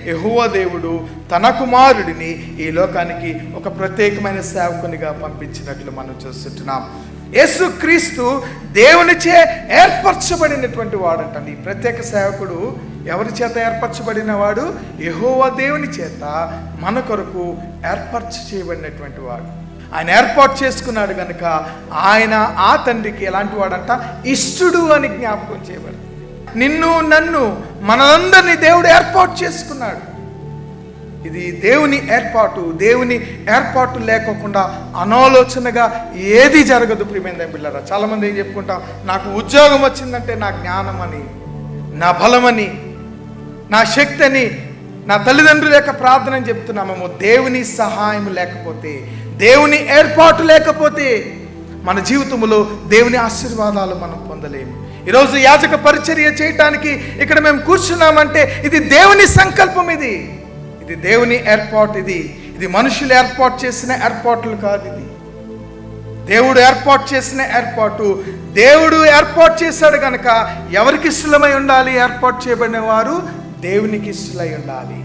యెహోవా దేవుడు తన కుమారుడిని ఈ లోకానికి ఒక ప్రత్యేకమైన సేవకునిగా పంపించినట్లు మనం చూస్తుంటున్నాం. యేసుక్రీస్తు దేవునిచే ఏర్పరచబడినటువంటి వాడంటండి. ఈ ప్రత్యేక సేవకుడు ఎవరి చేత ఏర్పరచబడిన వాడు? యెహోవా దేవుని చేత మన కొరకు చేయబడినటువంటి వాడు. ఆయన ఏర్పాటు చేసుకున్నాడు కనుక ఆయన ఆ తండ్రికి ఎలాంటి వాడంట? ఇష్టుడు అని జ్ఞాపకం చేయబడి, నిన్ను నన్ను మనందరినీ దేవుడు ఏర్పాటు చేసుకున్నాడు. ఇది దేవుని ఏర్పాటు. దేవుని ఏర్పాటు లేకోకుండా అనాలోచనగా ఏది జరగదు. ప్రియమైన బిడ్డలారా, చాలామంది ఏం చెప్పుకుంటాం, నాకు ఉద్యోగం వచ్చిందంటే నా జ్ఞానమని, నా బలమని, నా శక్తి అని, నా తల్లిదండ్రుల యొక్క ప్రార్థన అని చెప్తున్నామేమో. దేవుని సహాయం లేకపోతే, దేవుని ఏర్పాటు లేకపోతే మన జీవితంలో దేవుని ఆశీర్వాదాలు మనం పొందలేము. ఈరోజు యాజక పరిచర్య చేయటానికి ఇక్కడ మేము కూర్చున్నామంటే ఇది దేవుని సంకల్పం. ఇది దేవుని ఏర్పాటు. ఇది మనుషులు ఏర్పాటు చేసిన ఏర్పాట్లు కాదు. ఇది దేవుడు ఏర్పాటు చేసిన ఏర్పాటు. దేవుడు ఏర్పాటు చేశాడు కనుక ఎవరికి ఇష్టమై ఉండాలి? ఏర్పాటు చేయబడిన వారు దేవునికి ఇష్టమై ఉండాలి.